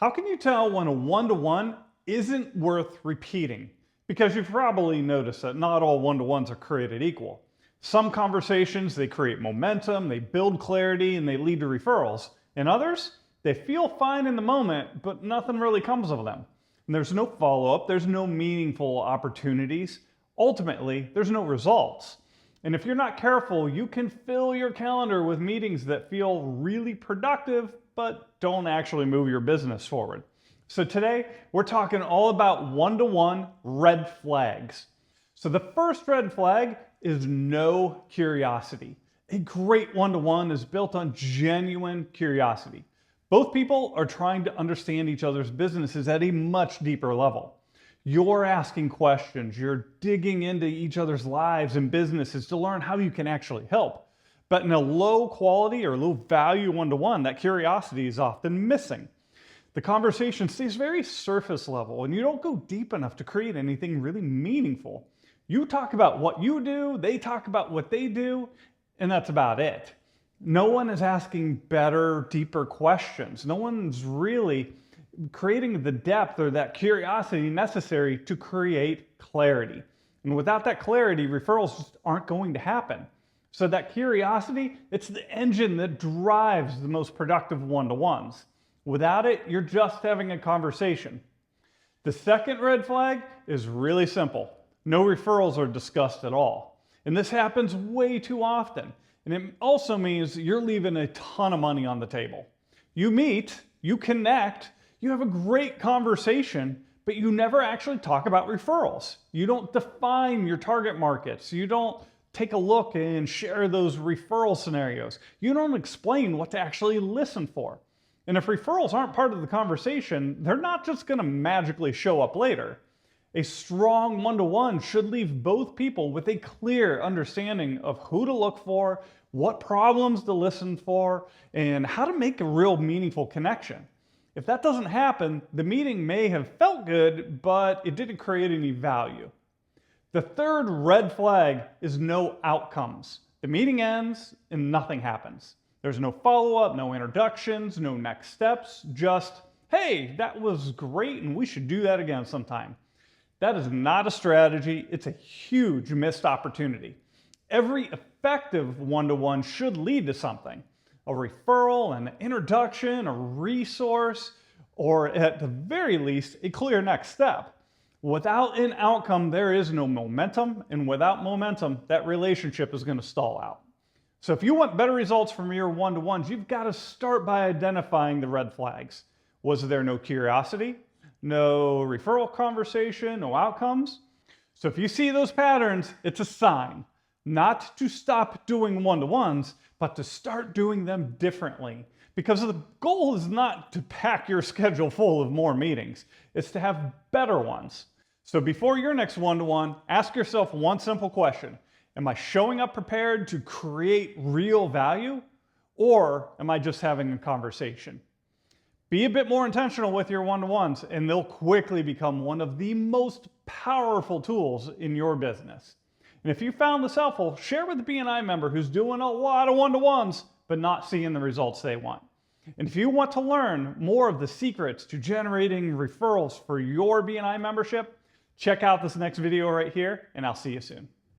How can you tell when a one-to-one isn't worth repeating? Because you've probably noticed that not all one-to-ones are created equal. Some conversations, they create momentum, they build clarity, and they lead to referrals. And others, they feel fine in the moment, but nothing really comes of them. And there's no follow-up, there's no meaningful opportunities. Ultimately, there's no results. And if you're not careful, you can fill your calendar with meetings that feel really productive, but don't actually move your business forward. So today, we're talking all about one-to-one red flags. So the first red flag is no curiosity. A great one-to-one is built on genuine curiosity. Both people are trying to understand each other's businesses at a much deeper level. You're asking questions, you're digging into each other's lives and businesses to learn how you can actually help. But in a low quality or low value one-to-one, that curiosity is often missing. The conversation stays very surface level and you don't go deep enough to create anything really meaningful. You talk about what you do, they talk about what they do, and that's about it. No one is asking better, deeper questions. No one's really creating the depth or that curiosity necessary to create clarity. And without that clarity, referrals just aren't going to happen. So that curiosity, it's the engine that drives the most productive one-to-ones. Without it, you're just having a conversation. The second red flag is really simple. No referrals are discussed at all. And this happens way too often. And it also means you're leaving a ton of money on the table. You meet, you connect, you have a great conversation, but you never actually talk about referrals. You don't define your target markets. You don't take a look and share those referral scenarios. You don't explain what to actually listen for. And if referrals aren't part of the conversation, they're not just going to magically show up later. A strong one-to-one should leave both people with a clear understanding of who to look for, what problems to listen for, and how to make a real meaningful connection. If that doesn't happen, the meeting may have felt good, but it didn't create any value. The third red flag is no outcomes. The meeting ends and nothing happens. There's no follow-up, no introductions, no next steps, just, hey, that was great and we should do that again sometime. That is not a strategy, it's a huge missed opportunity. Every effective one-to-one should lead to something. A referral, an introduction, a resource, or at the very least, a clear next step. Without an outcome, there is no momentum, and without momentum, that relationship is going to stall out. So if you want better results from your one-to-ones, you've got to start by identifying the red flags. Was there no curiosity? No referral conversation, no outcomes? So if you see those patterns, it's a sign. Not to stop doing one-to-ones, but to start doing them differently. Because the goal is not to pack your schedule full of more meetings. It's to have better ones. So before your next one-to-one, ask yourself one simple question. Am I showing up prepared to create real value? Or am I just having a conversation? Be a bit more intentional with your one-to-ones and they'll quickly become one of the most powerful tools in your business. And if you found this helpful, share with a BNI member who's doing a lot of one-to-ones but not seeing the results they want. And if you want to learn more of the secrets to generating referrals for your BNI membership, check out this next video right here and I'll see you soon.